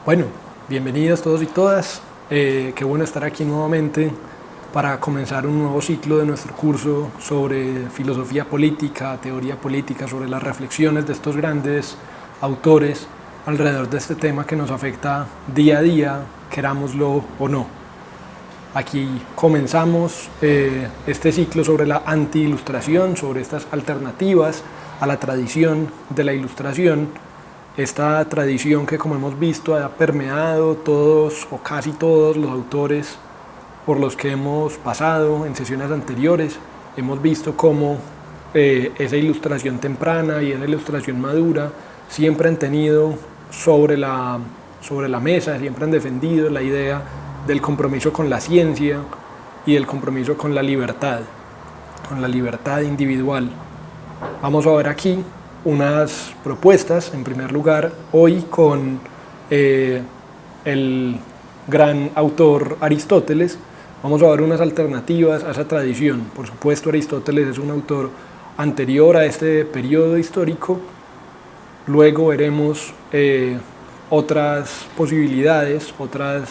Bueno, bienvenidos todos y todas. Qué bueno estar aquí nuevamente para comenzar un nuevo ciclo de nuestro curso sobre filosofía política, teoría política, sobre las reflexiones de estos grandes autores alrededor de este tema que nos afecta día a día, querámoslo o no. Aquí comenzamos este ciclo sobre la anti-ilustración, sobre estas alternativas a la tradición de la ilustración. Esta tradición que, como hemos visto, ha permeado todos o casi todos los autores por los que hemos pasado en sesiones anteriores. Hemos visto cómo esa ilustración temprana y esa ilustración madura siempre han tenido sobre la mesa, siempre han defendido la idea del compromiso con la ciencia y del compromiso con la libertad individual. Vamos a ver aquí unas propuestas, en primer lugar, hoy con el gran autor Aristóteles. Vamos a ver unas alternativas a esa tradición. Por supuesto, Aristóteles es un autor anterior a este periodo histórico. Luego veremos otras posibilidades, otras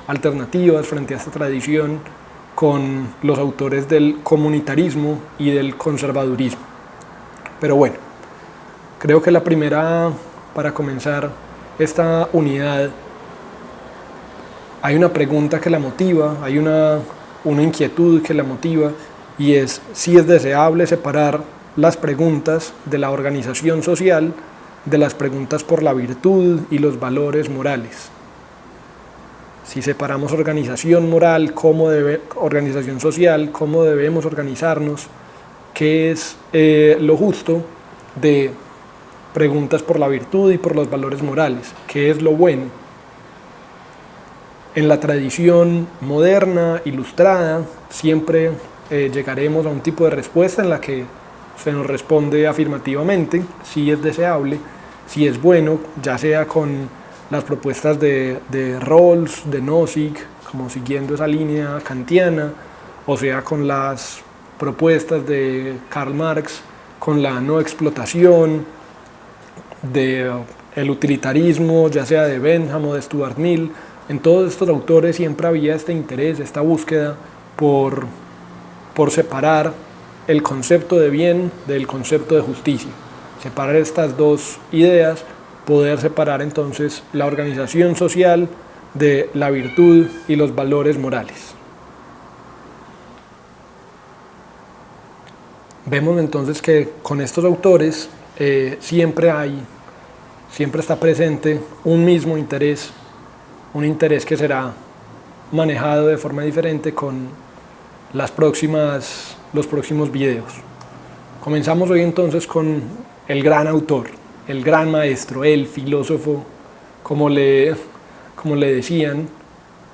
alternativas frente a esta tradición con los autores del comunitarismo y del conservadurismo. Pero bueno, creo que la primera, para comenzar esta unidad, hay una pregunta que la motiva, hay una inquietud que la motiva, y es si es deseable separar las preguntas de la organización social de las preguntas por la virtud y los valores morales. Si separamos organización moral, organización social, cómo debemos organizarnos, qué es lo justo de preguntas por la virtud y por los valores morales, qué es lo bueno. En la tradición moderna, ilustrada, siempre llegaremos a un tipo de respuesta en la que se nos responde afirmativamente, si es deseable, si es bueno, ya sea con las propuestas de Rawls, de Nozick, como siguiendo esa línea kantiana, o sea con las propuestas de Karl Marx, con la no explotación, del utilitarismo, ya sea de Bentham o de Stuart Mill. En todos estos autores siempre había este interés, esta búsqueda por separar el concepto de bien del concepto de justicia. Separar estas dos ideas, poder separar entonces la organización social de la virtud y los valores morales. Vemos entonces que con estos autores siempre está presente un mismo interés, un interés que será manejado de forma diferente con los próximos videos. Comenzamos hoy entonces con el gran autor, el gran maestro, el filósofo, como le decían,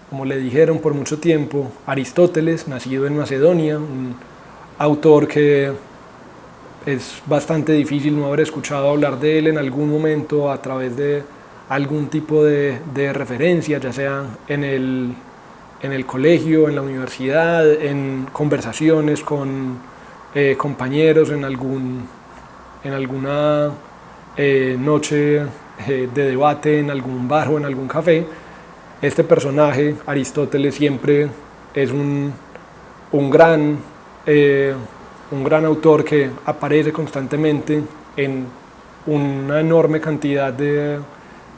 como le dijeron por mucho tiempo, Aristóteles, nacido en Macedonia, un autor que es bastante difícil no haber escuchado hablar de él en algún momento a través de algún tipo de referencia, ya sea en el colegio, en la universidad, en conversaciones con compañeros, en alguna noche de debate, en algún bar o en algún café. Este personaje, Aristóteles, siempre es un gran autor que aparece constantemente en una enorme cantidad de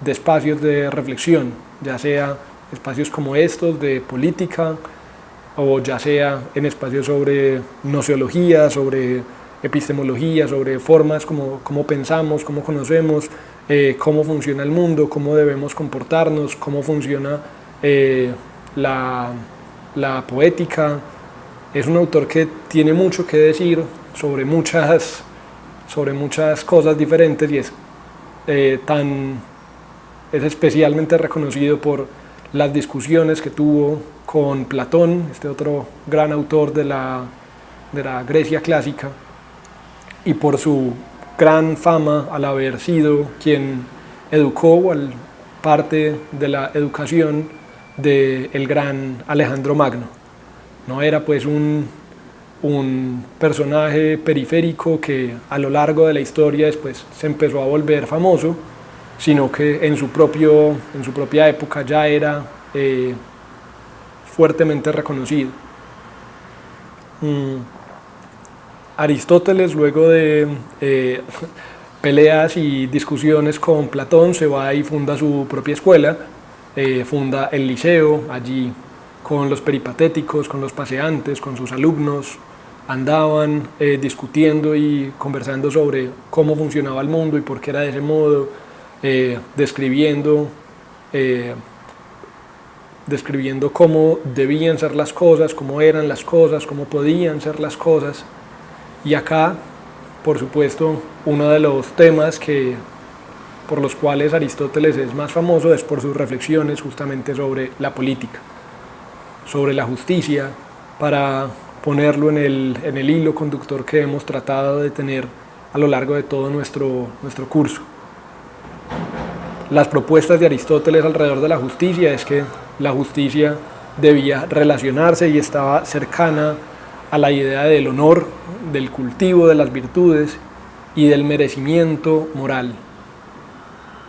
espacios de reflexión, ya sea espacios como estos de política, o ya sea en espacios sobre nociología, sobre epistemología, sobre formas como pensamos, cómo conocemos, cómo funciona el mundo, cómo debemos comportarnos, cómo funciona la poética. Es un autor que tiene mucho que decir sobre muchas cosas diferentes, y es especialmente reconocido por las discusiones que tuvo con Platón, este otro gran autor de la Grecia clásica, y por su gran fama al haber sido quien educó parte de la educación del gran Alejandro Magno. No era pues un personaje periférico que a lo largo de la historia después se empezó a volver famoso, sino que en su propia época ya era fuertemente reconocido. Aristóteles, luego de peleas y discusiones con Platón, se va y funda su propia escuela, funda el Liceo, allí con los peripatéticos, con los paseantes, con sus alumnos, andaban discutiendo y conversando sobre cómo funcionaba el mundo y por qué era de ese modo, describiendo cómo debían ser las cosas, cómo eran las cosas, cómo podían ser las cosas. Y acá, por supuesto, uno de los temas por los cuales Aristóteles es más famoso es por sus reflexiones justamente sobre la política, sobre la justicia, para ponerlo en el hilo conductor que hemos tratado de tener a lo largo de todo nuestro curso. Las propuestas de Aristóteles alrededor de la justicia es que la justicia debía relacionarse y estaba cercana a la idea del honor, del cultivo de las virtudes y del merecimiento moral.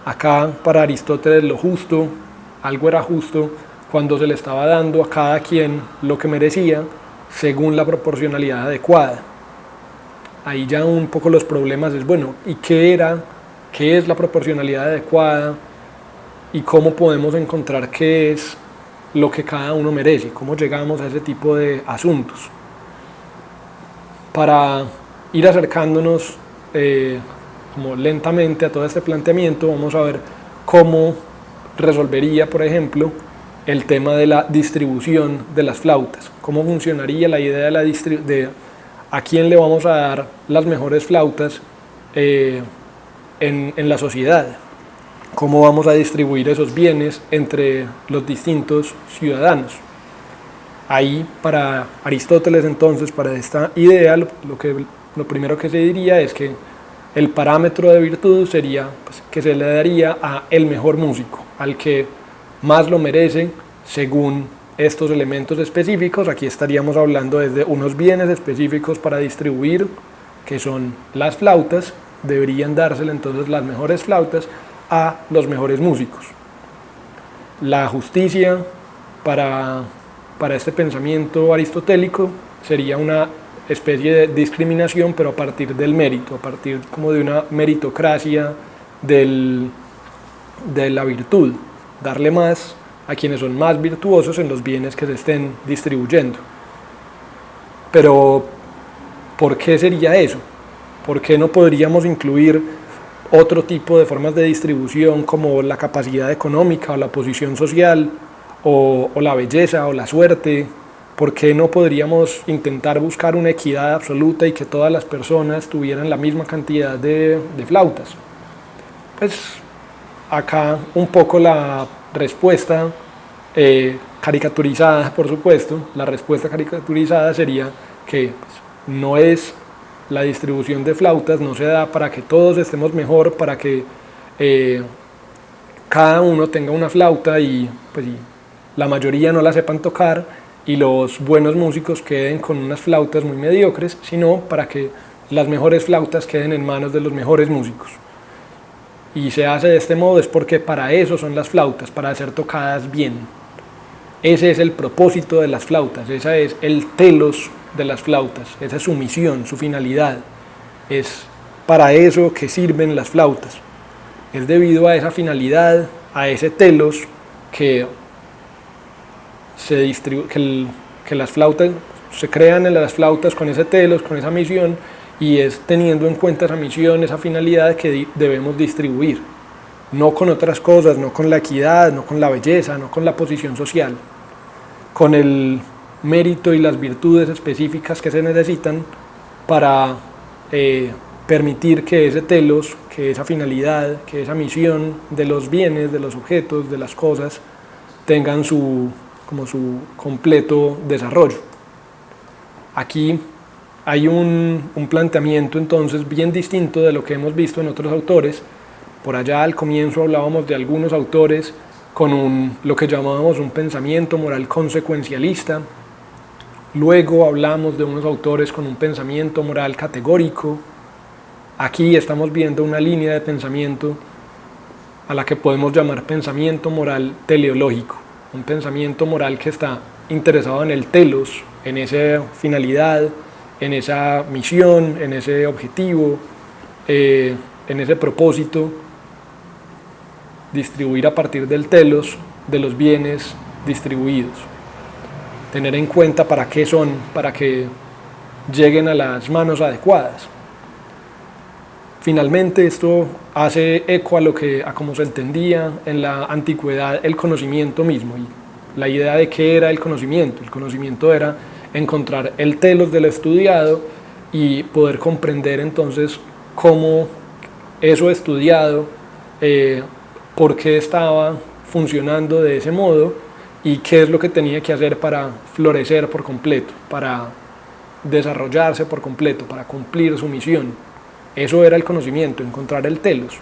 Acá, para Aristóteles, lo justo, algo era justo cuando se le estaba dando a cada quien lo que merecía según la proporcionalidad adecuada. Ahí ya un poco los problemas es, bueno, ¿y qué es la proporcionalidad adecuada? ¿Y cómo podemos encontrar qué es lo que cada uno merece? ¿Cómo llegamos a ese tipo de asuntos? Para ir acercándonos como lentamente a todo este planteamiento, vamos a ver cómo resolvería, por ejemplo, el tema de la distribución de las flautas. ¿Cómo funcionaría la idea de a quién le vamos a dar las mejores flautas en la sociedad? ¿Cómo vamos a distribuir esos bienes entre los distintos ciudadanos? Ahí, para Aristóteles, entonces, para esta idea, lo primero que se diría es que el parámetro de virtud sería que se le daría a el mejor músico, al que más lo merece según estos elementos específicos. Aquí estaríamos hablando desde unos bienes específicos para distribuir, que son las flautas. Deberían dársele entonces las mejores flautas a los mejores músicos. La justicia para este pensamiento aristotélico sería una especie de discriminación, pero a partir del mérito, a partir como de una meritocracia de la virtud, darle más a quienes son más virtuosos en los bienes que se estén distribuyendo. Pero, ¿por qué sería eso? ¿Por qué no podríamos incluir otro tipo de formas de distribución como la capacidad económica o la posición social o la belleza o la suerte? ¿Por qué no podríamos intentar buscar una equidad absoluta y que todas las personas tuvieran la misma cantidad de flautas? Pues acá un poco la respuesta caricaturizada, por supuesto, la respuesta caricaturizada sería que no es la distribución de flautas, no se da para que todos estemos mejor, para que cada uno tenga una flauta y la mayoría no la sepan tocar y los buenos músicos queden con unas flautas muy mediocres, sino para que las mejores flautas queden en manos de los mejores músicos. Y se hace de este modo es porque para eso son las flautas, para ser tocadas bien. Ese es el propósito de las flautas, ese es el telos de las flautas, esa es su misión, su finalidad. Es para eso que sirven las flautas. Es debido a esa finalidad, a ese telos, que las flautas se crean en las flautas con ese telos, con esa misión, y es teniendo en cuenta esa misión, esa finalidad que debemos distribuir, no con otras cosas, no con la equidad, no con la belleza, no con la posición social, con el mérito y las virtudes específicas que se necesitan para permitir que ese telos, que esa finalidad, que esa misión de los bienes, de los objetos, de las cosas, tengan su completo desarrollo. Aquí hay un planteamiento entonces bien distinto de lo que hemos visto en otros autores. Por allá al comienzo hablábamos de algunos autores con lo que llamábamos un pensamiento moral consecuencialista. Luego hablamos de unos autores con un pensamiento moral categórico. Aquí estamos viendo una línea de pensamiento a la que podemos llamar pensamiento moral teleológico, un pensamiento moral que está interesado en el telos, en esa finalidad, en esa misión, en ese objetivo, en ese propósito, distribuir a partir del telos de los bienes distribuidos, tener en cuenta para qué son, para que lleguen a las manos adecuadas. Finalmente, esto hace eco a como se entendía en la antigüedad el conocimiento mismo, y la idea de qué era el conocimiento. El conocimiento era encontrar el telos del estudiado y poder comprender entonces cómo eso estudiado, por qué estaba funcionando de ese modo y qué es lo que tenía que hacer para florecer por completo, para desarrollarse por completo, para cumplir su misión. Eso era el conocimiento, encontrar el telos.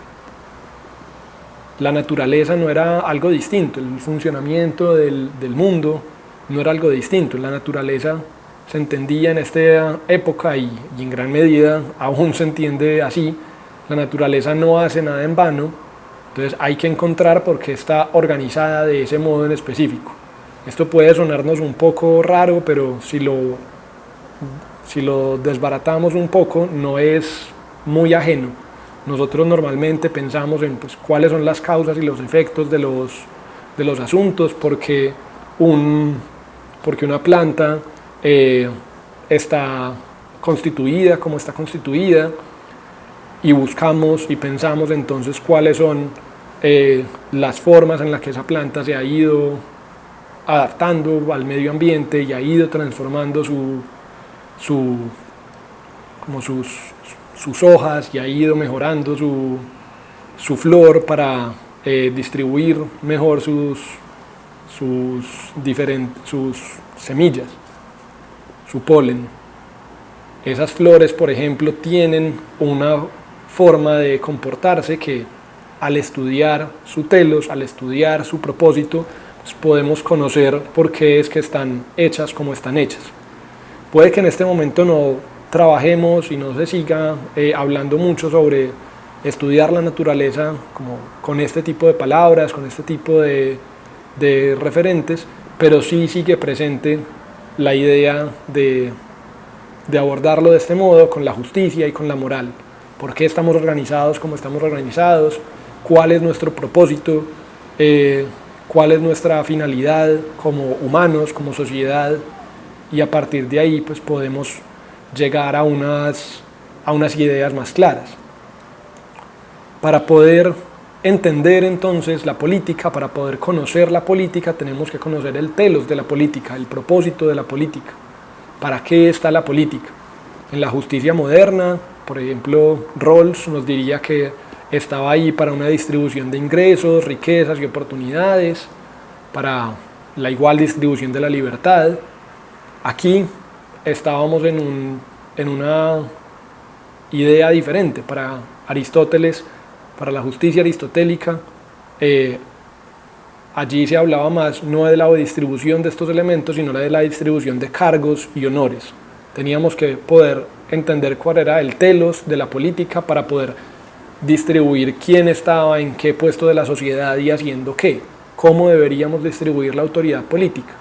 La naturaleza no era algo distinto, el funcionamiento del mundo no era algo distinto. La naturaleza se entendía en esta época y en gran medida aún se entiende así. La naturaleza no hace nada en vano, entonces hay que encontrar por qué está organizada de ese modo en específico. Esto puede sonarnos un poco raro, pero si lo desbaratamos un poco, no es muy ajeno. Nosotros normalmente pensamos en cuáles son las causas y los efectos de los asuntos, porque una planta está constituida como está constituida, y buscamos y pensamos entonces cuáles son las formas en las que esa planta se ha ido adaptando al medio ambiente y ha ido transformando sus hojas y ha ido mejorando su flor para distribuir mejor sus semillas, su polen. Esas flores, por ejemplo, tienen una forma de comportarse que al estudiar su telos, al estudiar su propósito, pues podemos conocer por qué es que están hechas como están hechas. Puede que en este momento no trabajemos y no se siga hablando mucho sobre estudiar la naturaleza como con este tipo de palabras, con este tipo de referentes, pero sí sigue presente la idea de abordarlo de este modo, con la justicia y con la moral. ¿Por qué estamos organizados como estamos organizados? ¿Cuál es nuestro propósito? ¿Cuál es nuestra finalidad como humanos, como sociedad? Y a partir de ahí pues podemos llegar a unas ideas más claras. Para poder entender entonces la política, para poder conocer la política, tenemos que conocer el telos de la política, el propósito de la política. ¿Para qué está la política? En la justicia moderna, por ejemplo, Rawls nos diría que estaba ahí para una distribución de ingresos, riquezas y oportunidades, para la igual distribución de la libertad. Aquí estábamos en una idea diferente. Para Aristóteles, para la justicia aristotélica, allí se hablaba más no de la distribución de estos elementos, sino de la distribución de cargos y honores. Teníamos que poder entender cuál era el telos de la política para poder distribuir quién estaba en qué puesto de la sociedad y haciendo qué, cómo deberíamos distribuir la autoridad política.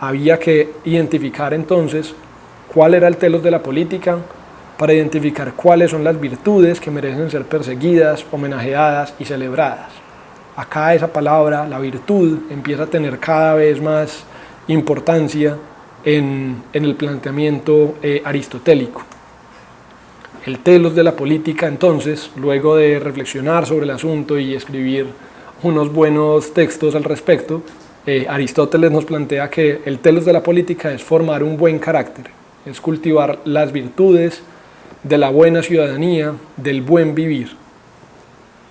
Había que identificar entonces cuál era el telos de la política para identificar cuáles son las virtudes que merecen ser perseguidas, homenajeadas y celebradas. Acá esa palabra, la virtud, empieza a tener cada vez más importancia en el planteamiento aristotélico. El telos de la política, entonces, luego de reflexionar sobre el asunto y escribir unos buenos textos al respecto, Aristóteles nos plantea que el telos de la política es formar un buen carácter, es cultivar las virtudes de la buena ciudadanía, del buen vivir.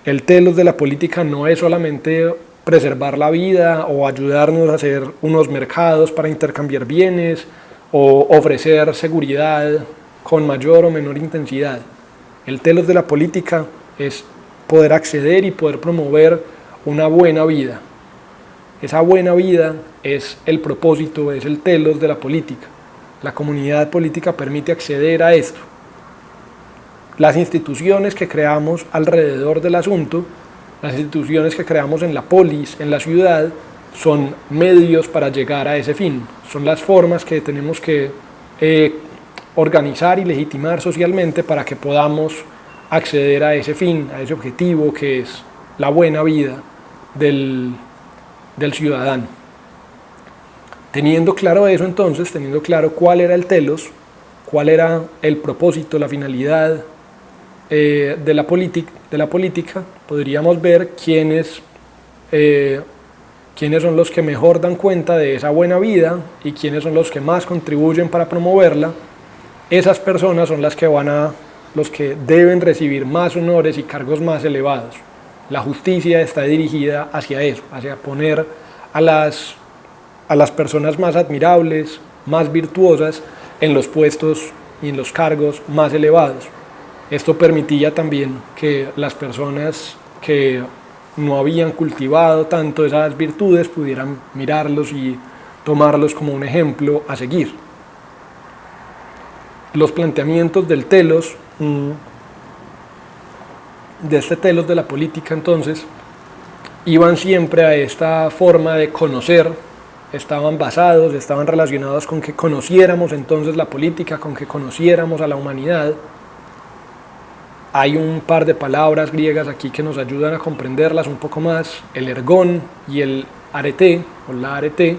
El telos de la política no es solamente preservar la vida o ayudarnos a hacer unos mercados para intercambiar bienes o ofrecer seguridad con mayor o menor intensidad. El telos de la política es poder acceder y poder promover una buena vida. Esa buena vida es el propósito, es el telos de la política. La comunidad política permite acceder a esto. Las instituciones que creamos alrededor del asunto Las instituciones que creamos en la polis, en la ciudad, son medios para llegar a ese fin. Son las formas que tenemos que organizar y legitimar socialmente para que podamos acceder a ese fin, a ese objetivo que es la buena vida del ciudadano. Teniendo claro eso entonces, teniendo claro cuál era el telos, cuál era el propósito, la finalidad de la política, podríamos ver quiénes son los que mejor dan cuenta de esa buena vida y quiénes son los que más contribuyen para promoverla. Esas personas son los que deben recibir más honores y cargos más elevados. La justicia está dirigida hacia eso, hacia poner a las personas más admirables, más virtuosas, en los puestos y en los cargos más elevados. Esto permitía también que las personas que no habían cultivado tanto esas virtudes pudieran mirarlos y tomarlos como un ejemplo a seguir. Los planteamientos del telos, de este telos de la política entonces, iban siempre a esta forma de conocer, estaban relacionados con que conociéramos entonces la política, con que conociéramos a la humanidad. Hay un par de palabras griegas aquí que nos ayudan a comprenderlas un poco más: el ergón y el arete, o la arete,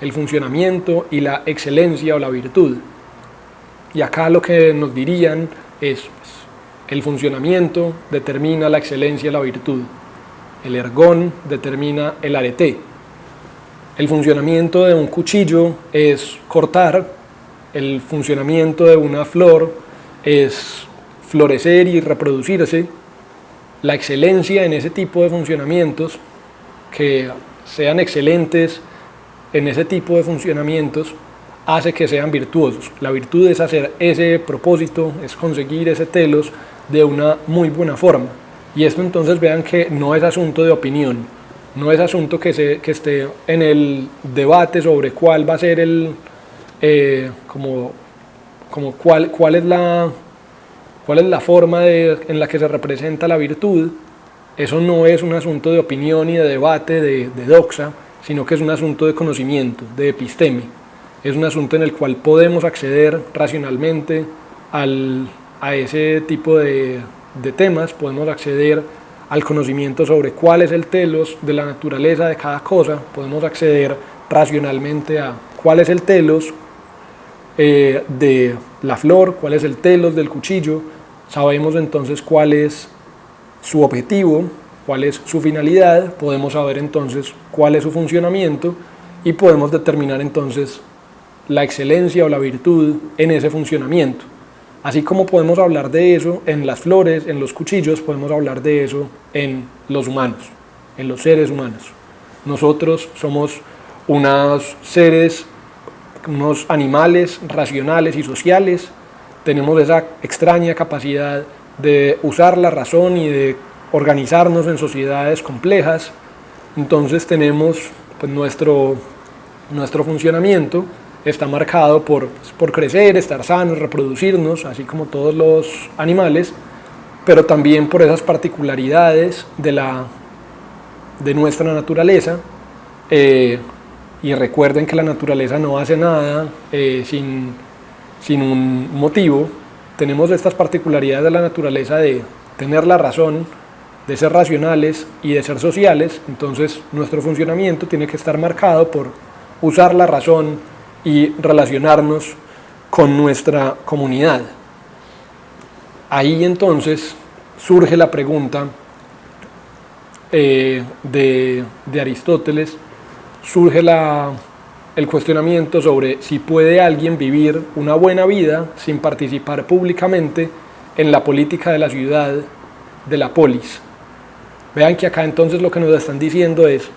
el funcionamiento y la excelencia o la virtud. Y acá lo que nos dirían es, el funcionamiento determina la excelencia y la virtud. El ergón determina el arete. El funcionamiento de un cuchillo es cortar. El funcionamiento de una flor es florecer y reproducirse. La excelencia en ese tipo de funcionamientos, que sean excelentes en ese tipo de funcionamientos, hace que sean virtuosos. La virtud es hacer ese propósito, es conseguir ese telos de una muy buena forma. Y esto entonces vean que no es asunto de opinión, no es asunto que esté en el debate sobre cuál va a ser cuál es la forma en la que se representa la virtud. Eso no es un asunto de opinión y de debate, de doxa, sino que es un asunto de conocimiento, de episteme. Es un asunto en el cual podemos acceder racionalmente a ese tipo de temas, podemos acceder al conocimiento sobre cuál es el telos de la naturaleza de cada cosa, podemos acceder racionalmente a cuál es el telos de la flor, cuál es el telos del cuchillo. Sabemos entonces cuál es su objetivo, cuál es su finalidad, podemos saber entonces cuál es su funcionamiento y podemos determinar entonces la excelencia o la virtud en ese funcionamiento. Así como podemos hablar de eso en las flores, en los cuchillos, podemos hablar de eso en los humanos, en los seres humanos. Nosotros somos unos seres, unos animales racionales y sociales. Tenemos esa extraña capacidad de usar la razón y de organizarnos en sociedades complejas. Entonces tenemos pues, nuestro funcionamiento está marcado por crecer, estar sanos, reproducirnos, así como todos los animales, pero también por esas particularidades de nuestra naturaleza. Y recuerden que la naturaleza no hace nada sin un motivo. Tenemos estas particularidades de la naturaleza de tener la razón, de ser racionales y de ser sociales. Entonces nuestro funcionamiento tiene que estar marcado por usar la razón y relacionarnos con nuestra comunidad. Ahí entonces surge la pregunta de Aristóteles, surge el cuestionamiento sobre si puede alguien vivir una buena vida sin participar públicamente en la política de la ciudad, de la polis. Vean que acá entonces lo que nos están diciendo es: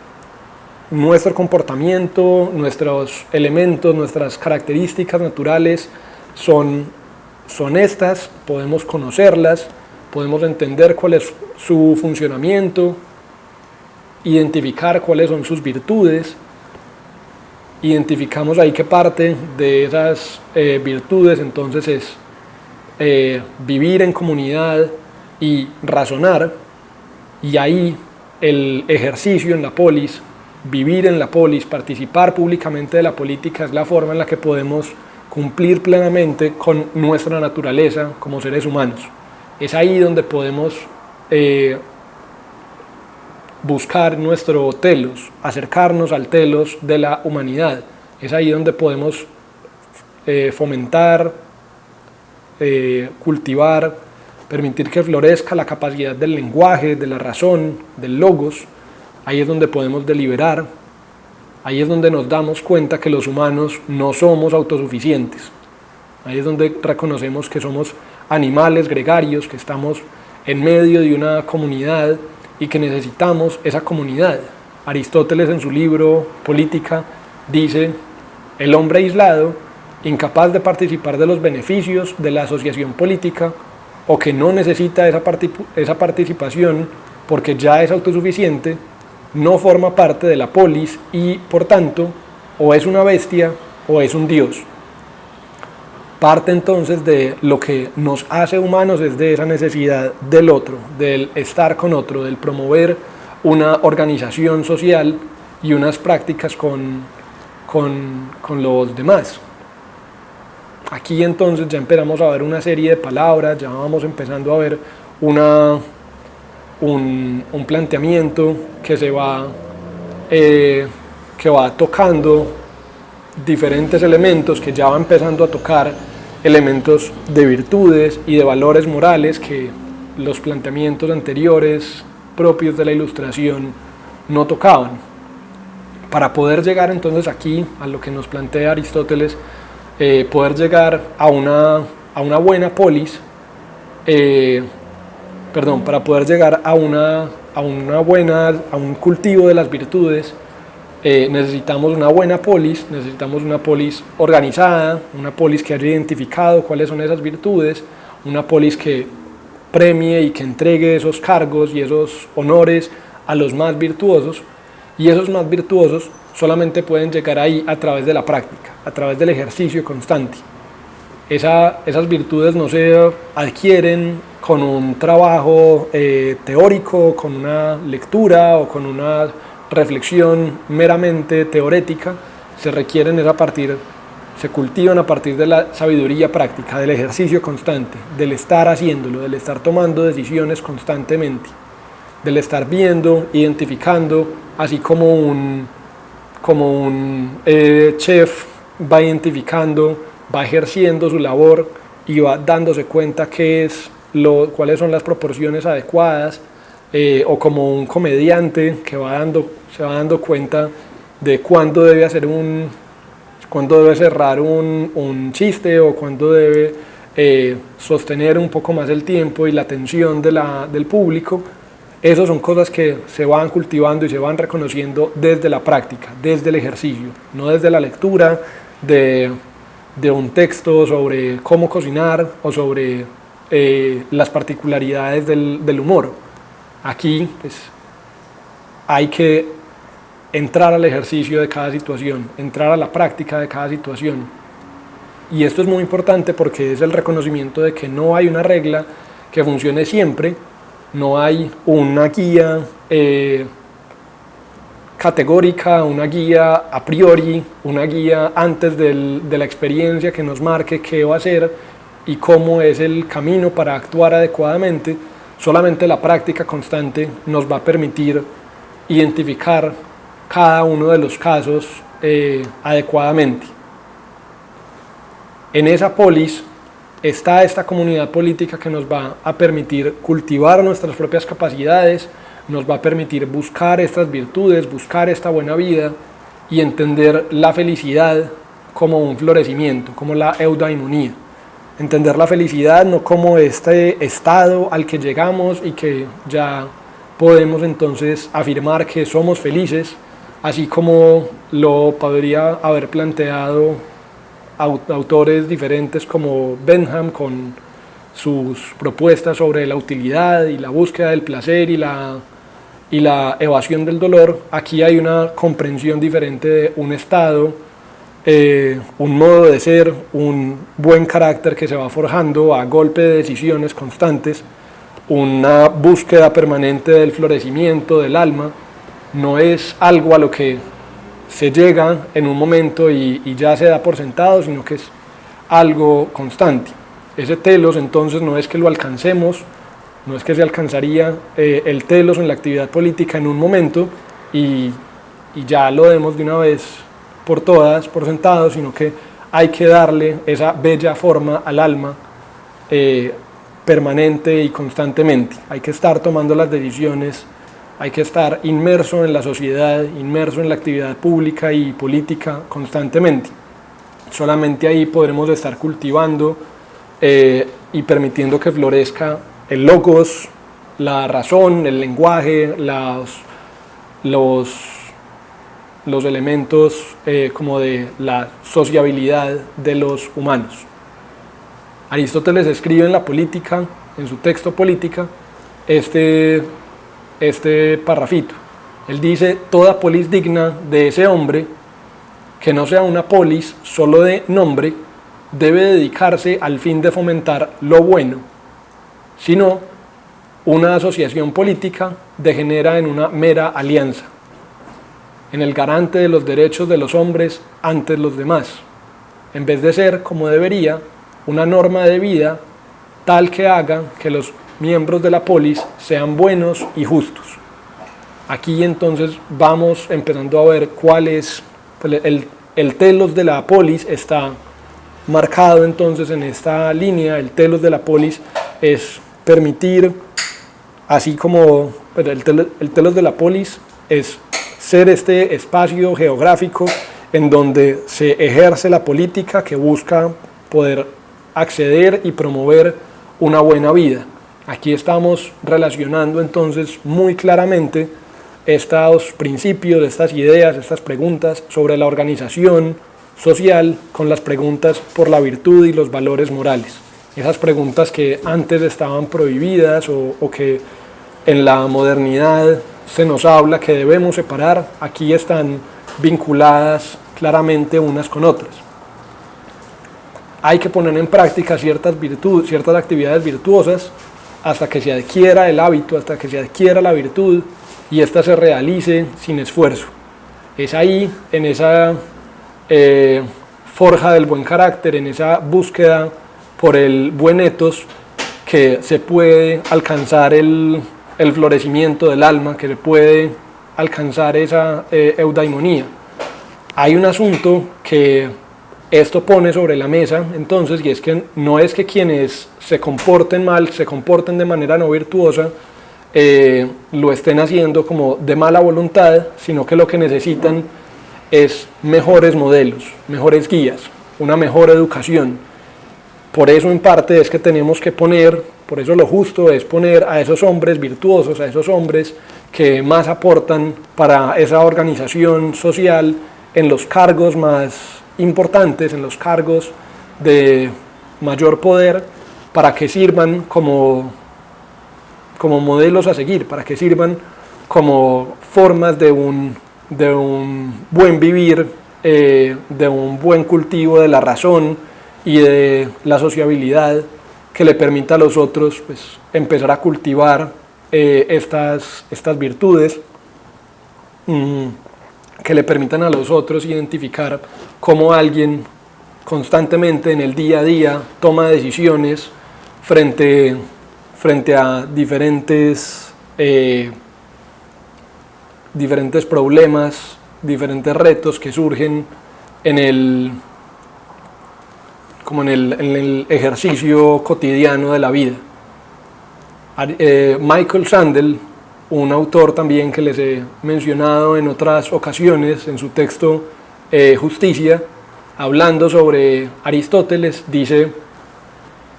nuestro comportamiento, nuestros elementos, nuestras características naturales son estas, podemos conocerlas, podemos entender cuál es su funcionamiento, identificar cuáles son sus virtudes. Identificamos ahí que parte de esas virtudes entonces es vivir en comunidad y razonar. Y ahí el ejercicio en la polis, vivir en la polis, participar públicamente de la política es la forma en la que podemos cumplir plenamente con nuestra naturaleza como seres humanos. Es ahí donde podemos buscar nuestro telos, acercarnos al telos de la humanidad. Es ahí donde podemos fomentar, cultivar, permitir que florezca la capacidad del lenguaje, de la razón, del logos. Ahí es donde podemos deliberar. Ahí es donde nos damos cuenta que los humanos no somos autosuficientes. Ahí es donde reconocemos que somos animales gregarios, que estamos en medio de una comunidad y que necesitamos esa comunidad. Aristóteles en su libro Política dice: el hombre aislado, incapaz de participar de los beneficios de la asociación política, o que no necesita esa participación porque ya es autosuficiente, no forma parte de la polis y, por tanto, o es una bestia o es un dios. Parte entonces de lo que nos hace humanos es de esa necesidad del otro, del estar con otro, del promover una organización social y unas prácticas con los demás. Aquí entonces ya empezamos a ver una serie de palabras, ya vamos empezando a ver un planteamiento que va tocando diferentes elementos, que ya va empezando a tocar elementos de virtudes y de valores morales que los planteamientos anteriores propios de la Ilustración no tocaban. Para poder llegar entonces aquí a lo que nos plantea Aristóteles, poder llegar a una buena polis, para poder llegar a un cultivo de las virtudes, necesitamos una buena polis, necesitamos una polis organizada, una polis que haya identificado cuáles son esas virtudes, una polis que premie y que entregue esos cargos y esos honores a los más virtuosos, y esos más virtuosos solamente pueden llegar ahí a través de la práctica, a través del ejercicio constante. Esas virtudes no se adquieren con un trabajo teórico, con una lectura o con una reflexión meramente teorética. Se cultivan a partir de la sabiduría práctica, del ejercicio constante, del estar haciéndolo, del estar tomando decisiones constantemente, del estar viendo, identificando, así como un chef va identificando, va ejerciendo su labor y va dándose cuenta cuáles son las proporciones adecuadas, o como un comediante que se va dando cuenta de cuándo debe cerrar un chiste, o cuándo debe sostener un poco más el tiempo y la atención del público. Esas son cosas que se van cultivando y se van reconociendo desde la práctica, desde el ejercicio, no desde la lectura de un texto sobre cómo cocinar o sobre las particularidades del humor. Aquí pues, hay que entrar al ejercicio de cada situación, entrar a la práctica de cada situación. Y esto es muy importante porque es el reconocimiento de que no hay una regla que funcione siempre, no hay una guía categórica, una guía a priori, una guía antes de la experiencia que nos marque qué va a hacer y cómo es el camino para actuar adecuadamente. Solamente la práctica constante nos va a permitir identificar cada uno de los casos adecuadamente. En esa polis está esta comunidad política que nos va a permitir cultivar nuestras propias capacidades, nos va a permitir buscar estas virtudes, buscar esta buena vida y entender la felicidad como un florecimiento, como la eudaimonía. Entender la felicidad no como este estado al que llegamos y que ya podemos entonces afirmar que somos felices, así como lo podría haber planteado autores diferentes como Bentham con sus propuestas sobre la utilidad y la búsqueda del placer y la evasión del dolor. Aquí hay una comprensión diferente de un estado, un modo de ser, un buen carácter que se va forjando a golpe de decisiones constantes una búsqueda permanente del florecimiento del alma, no es algo a lo que se llega en un momento y ya se da por sentado, sino que es algo constante. Ese telos entonces no es que lo alcancemos, no es que se alcanzaría el telos en la actividad política en un momento y ya lo demos de una vez por todas, por sentado, sino que hay que darle esa bella forma al alma permanente y constantemente. Hay que estar tomando las decisiones, hay que estar inmerso en la sociedad, inmerso en la actividad pública y política constantemente. Solamente ahí podremos estar cultivando y permitiendo que florezca el logos, la razón, el lenguaje, los elementos como de la sociabilidad de los humanos. Aristóteles escribe en la Política, en su texto Política, este parrafito. Él dice: toda polis digna de ese hombre, que no sea una polis solo de nombre, debe dedicarse al fin de fomentar lo bueno, sino una asociación política degenera en una mera alianza, en el garante de los derechos de los hombres ante los demás, en vez de ser, como debería, una norma de vida tal que haga que los miembros de la polis sean buenos y justos. Aquí entonces vamos empezando a ver cuál es el telos de la polis. Está marcado entonces en esta línea. El telos de la polis es permitir, así como el telos de la polis es ser este espacio geográfico en donde se ejerce la política que busca poder acceder y promover una buena vida. Aquí estamos relacionando entonces muy claramente estos principios, estas ideas, estas preguntas sobre la organización social con las preguntas por la virtud y los valores morales. Esas preguntas que antes estaban prohibidas o que en la modernidad se nos habla que debemos separar, aquí están vinculadas claramente unas con otras. Hay que poner en práctica ciertas actividades virtuosas hasta que se adquiera el hábito, hasta que se adquiera la virtud y ésta se realice sin esfuerzo. Es ahí, en esa forja del buen carácter, en esa búsqueda por el buen ethos, que se puede alcanzar el florecimiento del alma, que se puede alcanzar esa eudaimonía. Hay un asunto que esto pone sobre la mesa entonces, y es que no es que quienes se comporten mal, se comporten de manera no virtuosa, lo estén haciendo como de mala voluntad, sino que lo que necesitan es mejores modelos, mejores guías, una mejor educación. Por eso en parte es que tenemos que poner, por eso lo justo es poner a esos hombres virtuosos, a esos hombres que más aportan para esa organización social en los cargos más importantes, en los cargos de mayor poder, para que sirvan como modelos a seguir, para que sirvan como formas de un buen vivir, de un buen cultivo de la razón y de la sociabilidad, que le permita a los otros pues, empezar a cultivar estas virtudes, que le permitan a los otros identificar cómo alguien constantemente en el día a día toma decisiones frente a diferentes problemas, diferentes retos que surgen en el ejercicio cotidiano de la vida. Michael Sandel, un autor también que les he mencionado en otras ocasiones en su texto Justicia, hablando sobre Aristóteles, dice: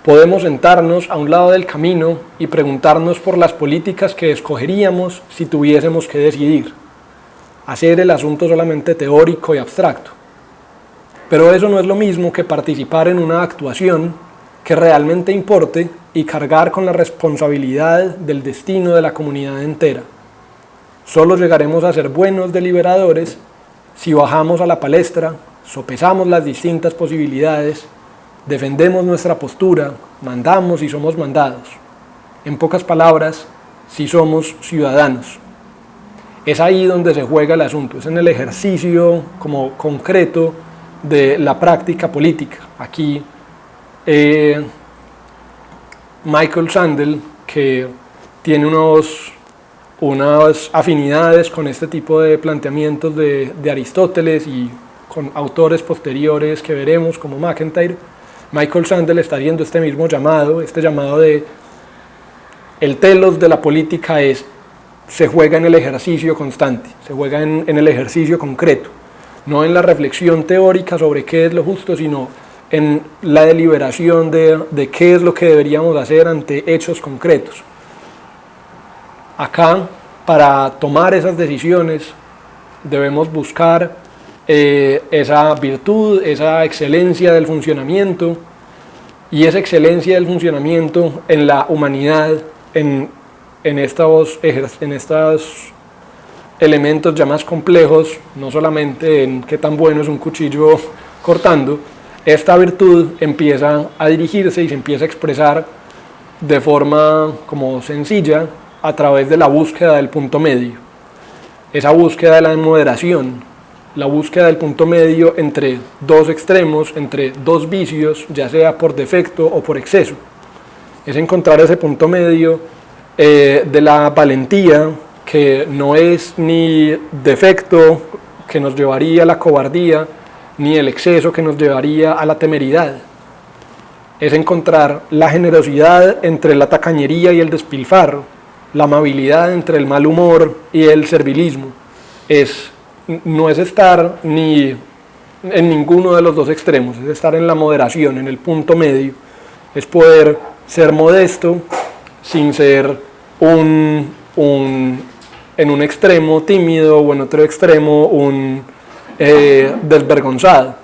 podemos sentarnos a un lado del camino y preguntarnos por las políticas que escogeríamos si tuviésemos que decidir, hacer el asunto solamente teórico y abstracto. Pero eso no es lo mismo que participar en una actuación que realmente importe y cargar con la responsabilidad del destino de la comunidad entera. Solo llegaremos a ser buenos deliberadores si bajamos a la palestra, sopesamos las distintas posibilidades, defendemos nuestra postura, mandamos y somos mandados. En pocas palabras, si somos ciudadanos. Es ahí donde se juega el asunto, es en el ejercicio como concreto de la práctica política. Aquí Michael Sandel, que tiene unas afinidades con este tipo de planteamientos de Aristóteles y con autores posteriores que veremos como MacIntyre, Michael Sandel está haciendo este mismo llamado, este llamado de el telos de la política se juega en el ejercicio constante, se juega en el ejercicio concreto, no en la reflexión teórica sobre qué es lo justo, sino en la deliberación de qué es lo que deberíamos hacer ante hechos concretos. Acá, para tomar esas decisiones, debemos buscar esa virtud, esa excelencia del funcionamiento, y esa excelencia del funcionamiento en la humanidad, en estos elementos ya más complejos, no solamente en qué tan bueno es un cuchillo cortando. Esta virtud empieza a dirigirse y se empieza a expresar de forma como sencilla a través de la búsqueda del punto medio, esa búsqueda de la moderación, la búsqueda del punto medio entre dos extremos, entre dos vicios, ya sea por defecto o por exceso. Es encontrar ese punto medio de la valentía, que no es ni defecto que nos llevaría a la cobardía, ni el exceso que nos llevaría a la temeridad. Es encontrar la generosidad entre la tacañería y el despilfarro, la amabilidad entre el mal humor y el servilismo. No es estar ni en ninguno de los dos extremos, es estar en la moderación, en el punto medio. Es poder ser modesto sin ser en un extremo tímido o en otro extremo desvergonzado.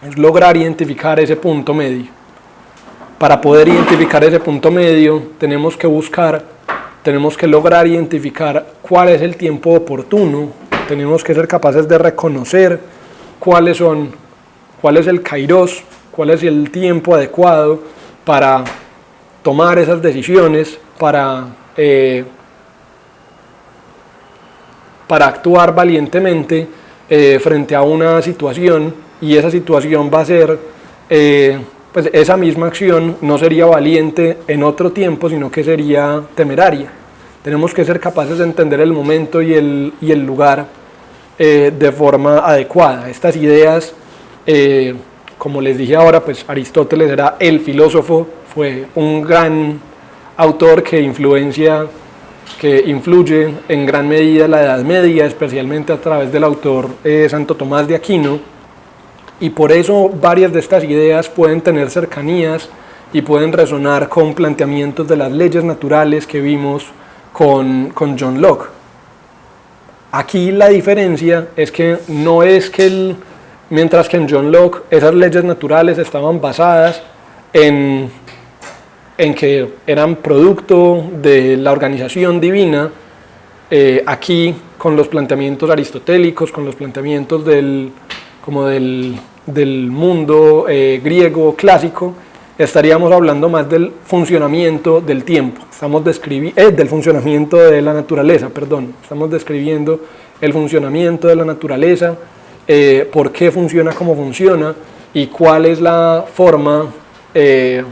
Es lograr identificar ese punto medio. Para poder identificar ese punto medio tenemos que lograr identificar cuál es el tiempo oportuno, tenemos que ser capaces de reconocer cuál es el kairos, cuál es el tiempo adecuado para tomar esas decisiones, para actuar valientemente frente a una situación, y esa situación va a ser, pues esa misma acción no sería valiente en otro tiempo, sino que sería temeraria. Tenemos que ser capaces de entender el momento y el lugar de forma adecuada. Estas ideas, como les dije ahora, pues Aristóteles era el filósofo, fue un gran autor que influye en gran medida la Edad Media, especialmente a través del autor Santo Tomás de Aquino, y por eso varias de estas ideas pueden tener cercanías y pueden resonar con planteamientos de las leyes naturales que vimos con John Locke. Aquí la diferencia es que no es que mientras que en John Locke esas leyes naturales estaban basadas en que eran producto de la organización divina, aquí con los planteamientos aristotélicos, con los planteamientos del mundo griego clásico, estaríamos hablando más del funcionamiento del tiempo, del funcionamiento de la naturaleza, estamos describiendo el funcionamiento de la naturaleza, por qué funciona como funciona y cuál es la forma de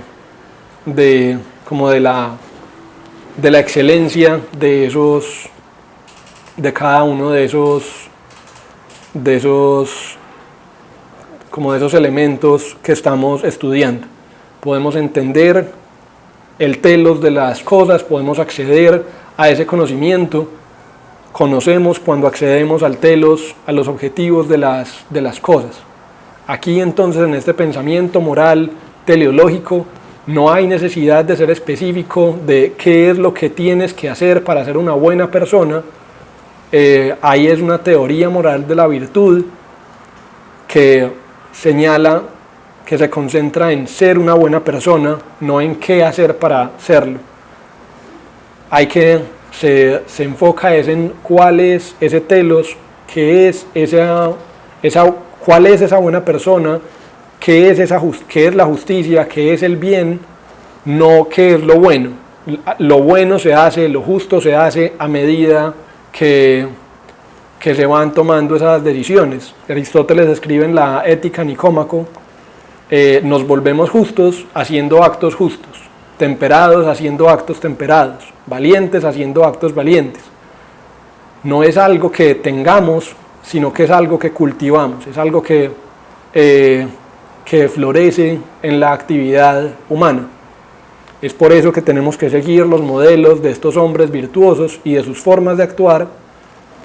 la excelencia de cada uno de esos elementos que estamos estudiando. Podemos entender el telos de las cosas, podemos acceder a ese conocimiento, conocemos cuando accedemos al telos, a los objetivos de las cosas. Aquí entonces en este pensamiento moral teleológico no hay necesidad de ser específico de qué es lo que tienes que hacer para ser una buena persona. Ahí es una teoría moral de la virtud que señala, que se concentra en ser una buena persona, no en qué hacer para serlo. Se enfoca en cuál es ese telos, qué es cuál es esa buena persona, qué es la justicia, qué es el bien, no qué es lo bueno. lo bueno se hace, lo justo se hace a medida que se van tomando esas decisiones. Aristóteles escribe en la Ética Nicómaco, nos volvemos justos haciendo actos justos, temperados haciendo actos temperados, valientes haciendo actos valientes. No es algo que tengamos, sino que es algo que cultivamos, es algo que florece en la actividad humana. Es por eso que tenemos que seguir los modelos de estos hombres virtuosos y de sus formas de actuar,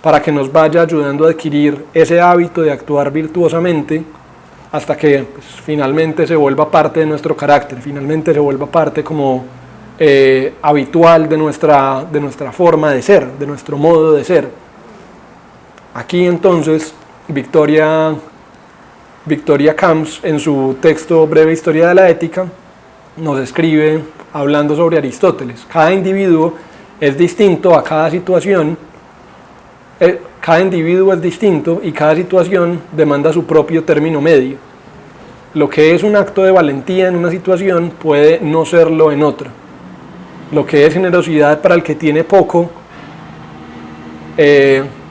para que nos vaya ayudando a adquirir ese hábito de actuar virtuosamente hasta que pues, finalmente se vuelva parte de nuestro carácter, finalmente se vuelva parte como habitual de nuestra forma de ser, de nuestro modo de ser. Aquí entonces Victoria Camps, en su texto Breve Historia de la Ética, nos escribe hablando sobre Aristóteles: cada individuo es distinto a cada situación, cada individuo es distinto y cada situación demanda su propio término medio. Lo que es un acto de valentía en una situación puede no serlo en otra. Lo que es generosidad para el que tiene poco,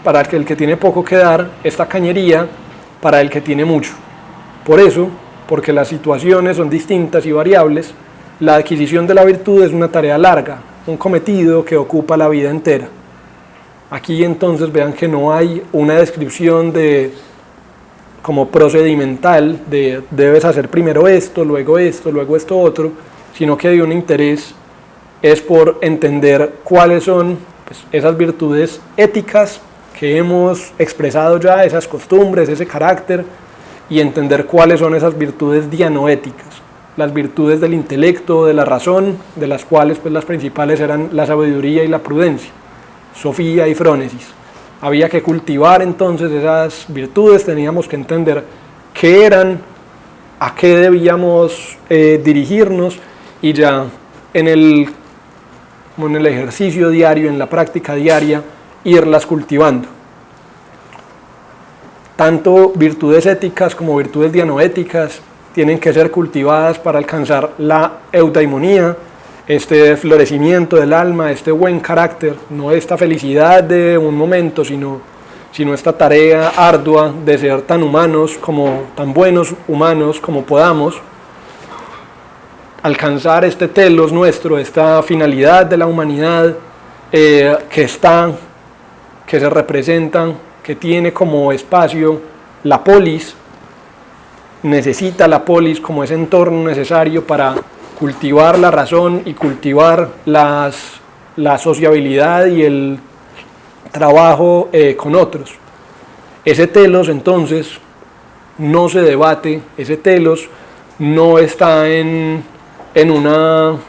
para el que tiene poco que dar, es tacañería para el que tiene mucho. Por eso, porque las situaciones son distintas y variables, la adquisición de la virtud es una tarea larga, un cometido que ocupa la vida entera. Aquí entonces vean que no hay una descripción como procedimental de debes hacer primero esto, luego esto otro, sino que hay un interés es por entender cuáles son pues, esas virtudes éticas que hemos expresado ya, esas costumbres, ese carácter, y entender cuáles son esas virtudes dianoéticas, las virtudes del intelecto, de la razón, de las cuales pues, las principales eran la sabiduría y la prudencia, Sofía y Frónesis. Había que cultivar entonces esas virtudes, teníamos que entender qué eran, a qué debíamos dirigirnos, y ya en el ejercicio diario, en la práctica diaria, irlas cultivando. Tanto virtudes éticas como virtudes dianoéticas tienen que ser cultivadas para alcanzar la eudaimonía, este florecimiento del alma, este buen carácter, no esta felicidad de un momento, sino esta tarea ardua de ser tan humanos, tan buenos humanos como podamos, alcanzar este telos nuestro, esta finalidad de la humanidad que se representan, que tiene como espacio la polis, necesita la polis como ese entorno necesario para cultivar la razón y cultivar la sociabilidad y el trabajo con otros. Ese telos entonces no se debate, ese telos no está en un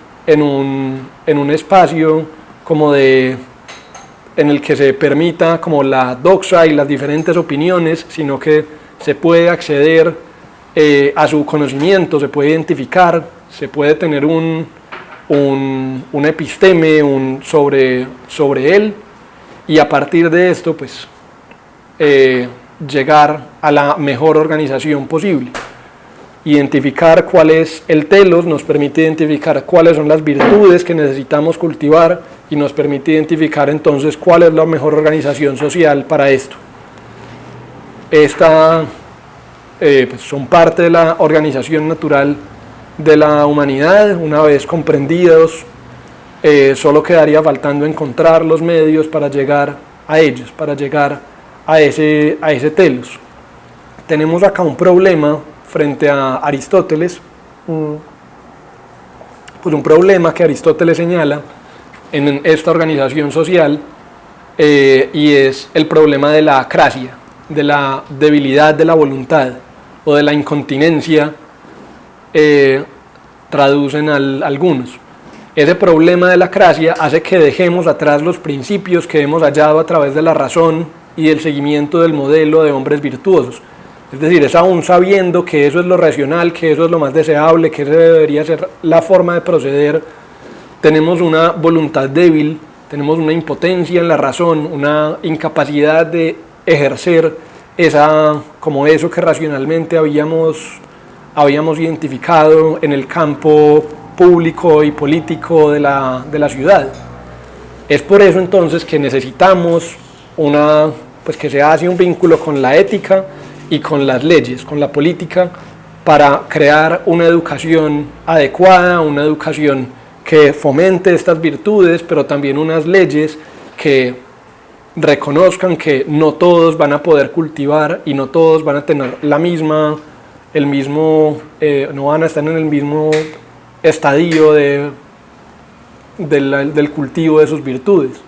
espacio como en el que se permita como la doxa y las diferentes opiniones, sino que se puede acceder a su conocimiento, se puede identificar, se puede tener un episteme sobre él, y a partir de esto pues llegar a la mejor organización posible. Identificar cuál es el telos nos permite identificar cuáles son las virtudes que necesitamos cultivar y nos permite identificar entonces cuál es la mejor organización social para esto. Pues son parte de la organización natural de la humanidad. Una vez comprendidos, solo quedaría faltando encontrar los medios para llegar a ellos, para llegar a ese telos. Tenemos acá un problema frente a Aristóteles, pues un problema que Aristóteles señala en esta organización social, y es el problema de la acrasia, de la debilidad de la voluntad o de la incontinencia, traducen algunos. Ese problema de la acrasia hace que dejemos atrás los principios que hemos hallado a través de la razón y del seguimiento del modelo de hombres virtuosos. Es decir, es aún sabiendo que eso es lo racional, que eso es lo más deseable, que esa debería ser la forma de proceder, tenemos una voluntad débil, tenemos una impotencia en la razón, una incapacidad de ejercer como eso que racionalmente habíamos identificado en el campo público y político de la ciudad. Es por eso entonces que necesitamos pues que se hace un vínculo con la ética y con las leyes, con la política, para crear una educación adecuada, una educación que fomente estas virtudes, pero también unas leyes que reconozcan que no todos van a poder cultivar y no todos van a tener no van a estar en el mismo estadio del cultivo de sus virtudes.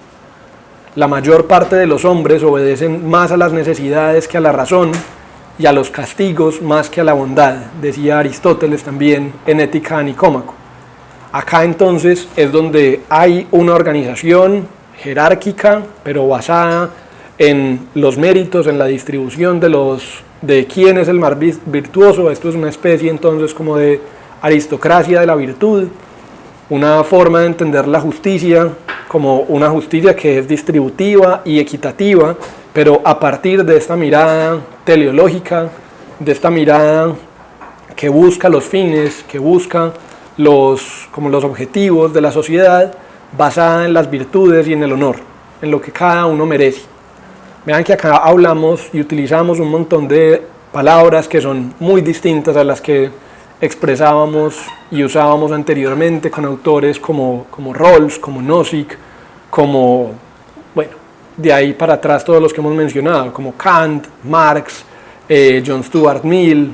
La mayor parte de los hombres obedecen más a las necesidades que a la razón y a los castigos más que a la bondad, decía Aristóteles también en Ética a Nicómaco. Acá entonces es donde hay una organización jerárquica, pero basada en los méritos, en la distribución de quién es el más virtuoso. Esto es una especie entonces como de aristocracia de la virtud, una forma de entender la justicia como una justicia que es distributiva y equitativa, pero a partir de esta mirada teleológica, de esta mirada que busca los fines, que busca los objetivos de la sociedad, basada en las virtudes y en el honor, en lo que cada uno merece. Vean que acá hablamos y utilizamos un montón de palabras que son muy distintas a las que expresábamos y usábamos anteriormente con autores como Rawls, como Nozick, de ahí para atrás todos los que hemos mencionado, como Kant, Marx, John Stuart Mill,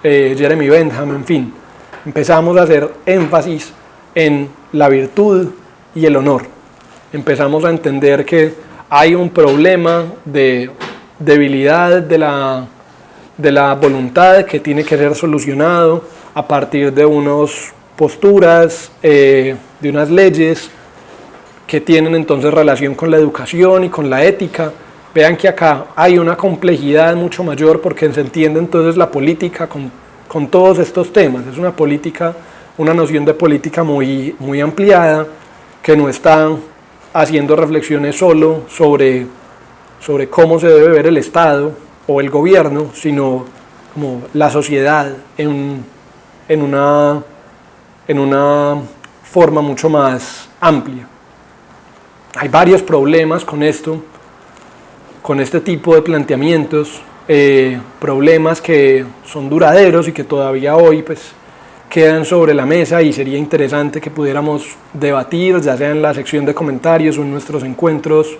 Jeremy Bentham, en fin. Empezamos a hacer énfasis en la virtud y el honor. Empezamos a entender que hay un problema de debilidad de la voluntad que tiene que ser solucionado a partir de unas posturas, de unas leyes que tienen entonces relación con la educación y con la ética. Vean que acá hay una complejidad mucho mayor porque se entiende entonces la política con todos estos temas. Es una noción de política muy, muy ampliada que no está haciendo reflexiones solo sobre cómo se debe ver el Estado o el gobierno, sino como la sociedad en una forma mucho más amplia. Hay varios problemas con esto, con este tipo de planteamientos, problemas que son duraderos y que todavía hoy pues quedan sobre la mesa y sería interesante que pudiéramos debatir, ya sea en la sección de comentarios o en nuestros encuentros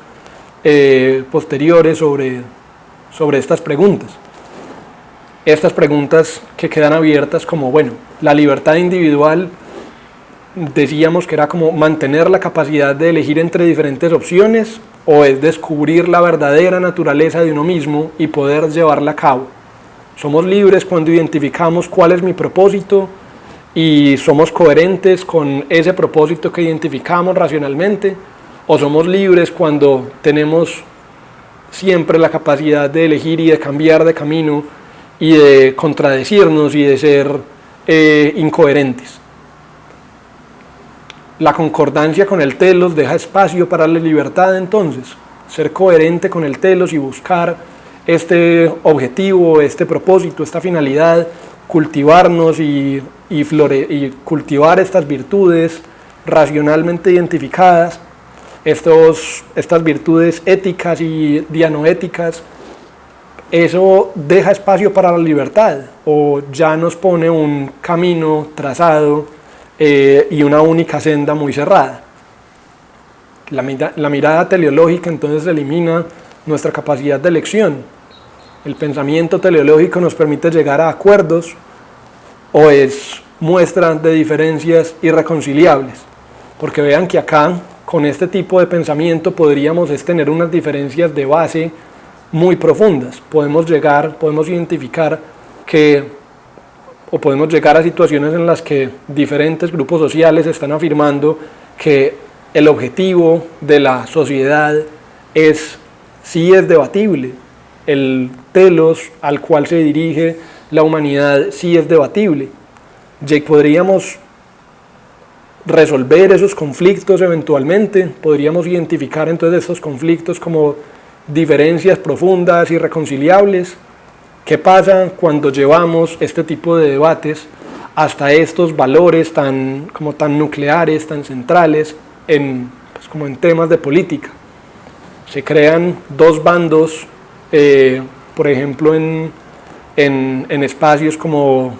posteriores sobre estas preguntas. Estas preguntas que quedan abiertas como, la libertad individual, decíamos que era como mantener la capacidad de elegir entre diferentes opciones, o es descubrir la verdadera naturaleza de uno mismo y poder llevarla a cabo. Somos libres cuando identificamos cuál es mi propósito y somos coherentes con ese propósito que identificamos racionalmente, o somos libres cuando tenemos siempre la capacidad de elegir y de cambiar de camino y de contradecirnos y de ser incoherentes. La concordancia con el telos deja espacio para la libertad, entonces, ser coherente con el telos y buscar este objetivo, este propósito, esta finalidad, cultivarnos y cultivar estas virtudes racionalmente identificadas, estas virtudes éticas y dianoéticas. Eso deja espacio para la libertad o ya nos pone un camino trazado y una única senda muy cerrada. La mirada teleológica entonces elimina nuestra capacidad de elección. El pensamiento teleológico nos permite llegar a acuerdos o es muestra de diferencias irreconciliables, porque vean que acá con este tipo de pensamiento podríamos tener unas diferencias de base muy profundas. Podemos identificar podemos llegar a situaciones en las que diferentes grupos sociales están afirmando que el objetivo de la sociedad sí es debatible. El telos al cual se dirige la humanidad sí es debatible. Podríamos resolver esos conflictos eventualmente, podríamos identificar entonces estos conflictos como diferencias profundas, irreconciliables. ¿Qué pasa cuando llevamos este tipo de debates hasta estos valores tan nucleares, tan centrales como en temas de política. Se crean dos bandos, por ejemplo, en espacios como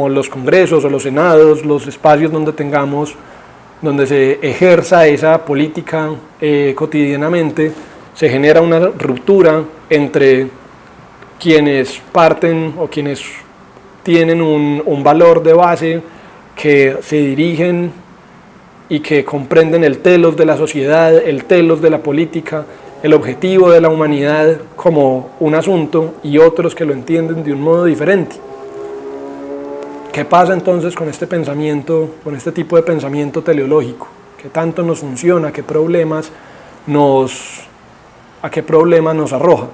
los congresos o los senados, los espacios donde se ejerza esa política cotidianamente. Se genera una ruptura entre quienes parten o quienes tienen un valor de base, que se dirigen y que comprenden el telos de la sociedad, el telos de la política, el objetivo de la humanidad como un asunto, y otros que lo entienden de un modo diferente. ¿Qué pasa entonces con este pensamiento, con este tipo de pensamiento teleológico? ¿Qué tanto nos funciona? ¿A qué problemas nos arroja?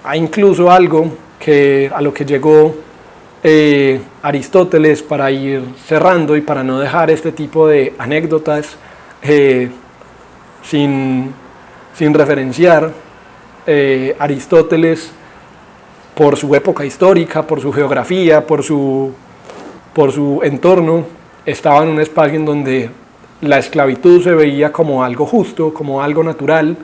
Hay incluso algo a lo que llegó Aristóteles, para ir cerrando y para no dejar este tipo de anécdotas sin referenciar. Aristóteles, por su época histórica, por su geografía, por su entorno, estaba en un espacio en donde la esclavitud se veía como algo justo, como algo natural.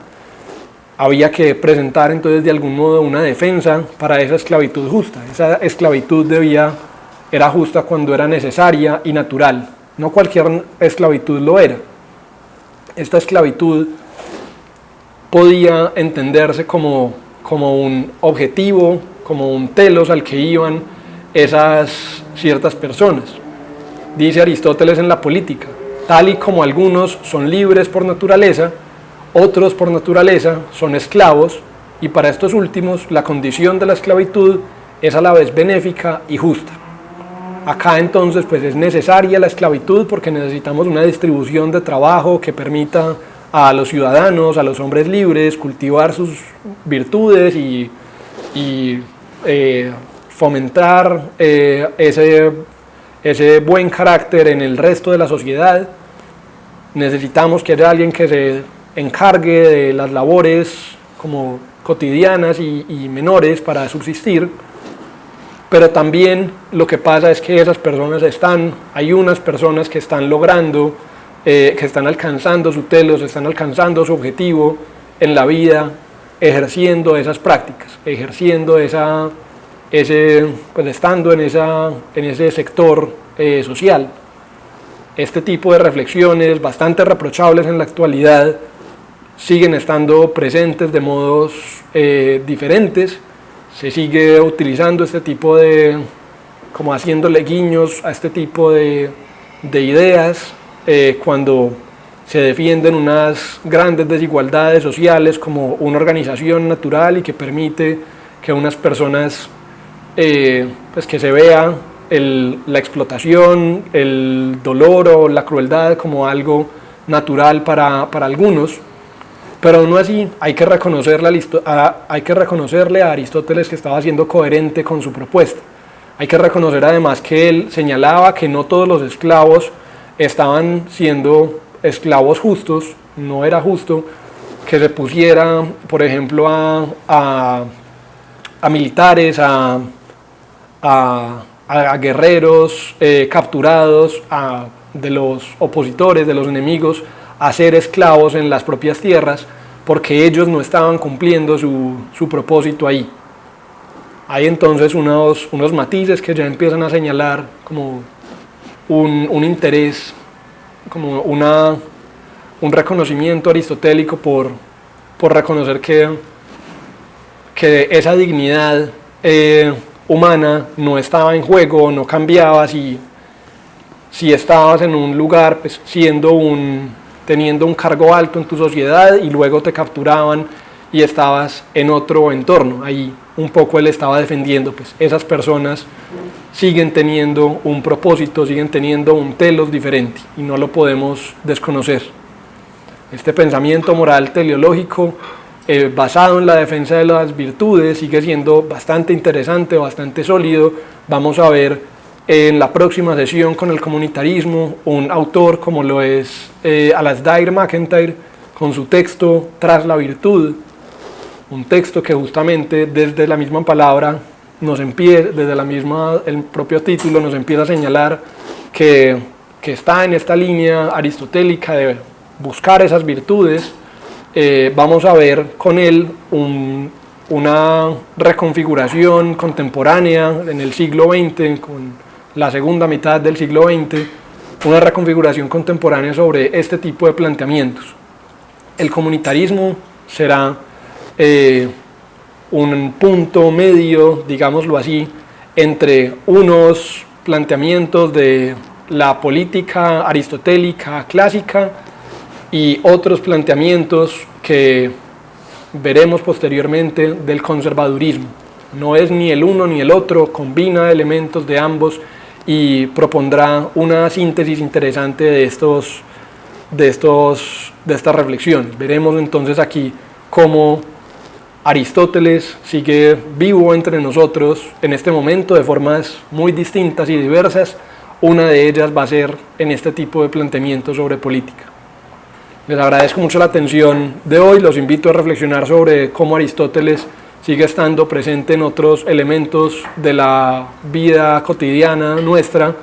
Había que presentar entonces de algún modo una defensa para esa esclavitud justa. Esa esclavitud era justa cuando era necesaria y natural. No cualquier esclavitud lo era. Esta esclavitud podía entenderse como un objetivo, como un telos al que iban esas ciertas personas. Dice Aristóteles en la Política: tal y como algunos son libres por naturaleza, otros por naturaleza son esclavos, y para estos últimos la condición de la esclavitud es a la vez benéfica y justa. Acá entonces pues es necesaria la esclavitud porque necesitamos una distribución de trabajo que permita a los ciudadanos, a los hombres libres, cultivar sus virtudes y fomentar ese buen carácter en el resto de la sociedad. Necesitamos que haya alguien que se encargue de las labores como cotidianas y menores para subsistir. Pero también lo que pasa es que esas personas hay unas personas que están logrando, que están alcanzando su telos, están alcanzando su objetivo en la vida, ejerciendo esas prácticas, estando en ese sector social. Este tipo de reflexiones, bastante reprochables en la actualidad, siguen estando presentes de modos diferentes. Se sigue utilizando este tipo como haciéndole guiños a este tipo de ideas cuando se defienden unas grandes desigualdades sociales como una organización natural y que permite que unas personas, que se vea la explotación, el dolor o la crueldad como algo natural para algunos. Pero no así, hay que reconocerle a Aristóteles que estaba siendo coherente con su propuesta. Hay que reconocer además que él señalaba que no todos los esclavos estaban siendo esclavos justos. No era justo que se pusiera, por ejemplo, a militares, a guerreros capturados, de los opositores, de los enemigos, a ser esclavos en las propias tierras, porque ellos no estaban cumpliendo su propósito ahí. Hay entonces unos matices que ya empiezan a señalar como un interés, como un reconocimiento aristotélico por reconocer que esa dignidad humana no estaba en juego, no cambiaba si estabas en un lugar pues, teniendo un cargo alto en tu sociedad y luego te capturaban y estabas en otro entorno. Ahí un poco él estaba defendiendo, pues esas personas siguen teniendo un propósito, siguen teniendo un telos diferente y no lo podemos desconocer. Este pensamiento moral teleológico basado en la defensa de las virtudes sigue siendo bastante interesante, bastante sólido. Vamos a ver en la próxima sesión con el comunitarismo un autor como lo es Alasdair MacIntyre con su texto Tras la virtud, un texto que justamente desde la misma palabra desde el propio título nos empieza a señalar que está en esta línea aristotélica de buscar esas virtudes. Vamos a ver con él una reconfiguración contemporánea en el siglo XX, con la segunda mitad del siglo XX, una reconfiguración contemporánea sobre este tipo de planteamientos. El comunitarismo será un punto medio, digámoslo así, entre unos planteamientos de la política aristotélica clásica y otros planteamientos que veremos posteriormente del conservadurismo. No es ni el uno ni el otro, combina elementos de ambos y propondrá una síntesis interesante de estas reflexiones. Veremos entonces aquí cómo Aristóteles sigue vivo entre nosotros en este momento de formas muy distintas y diversas. Una de ellas va a ser en este tipo de planteamientos sobre política. Les agradezco mucho la atención de hoy, los invito a reflexionar sobre cómo Aristóteles sigue estando presente en otros elementos de la vida cotidiana nuestra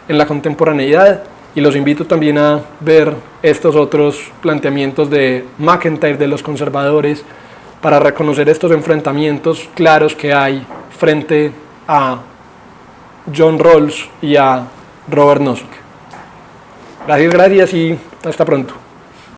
en la contemporaneidad, y los invito también a ver estos otros planteamientos de MacIntyre, de los conservadores, para reconocer estos enfrentamientos claros que hay frente a John Rawls y a Robert Nozick. Gracias y hasta pronto.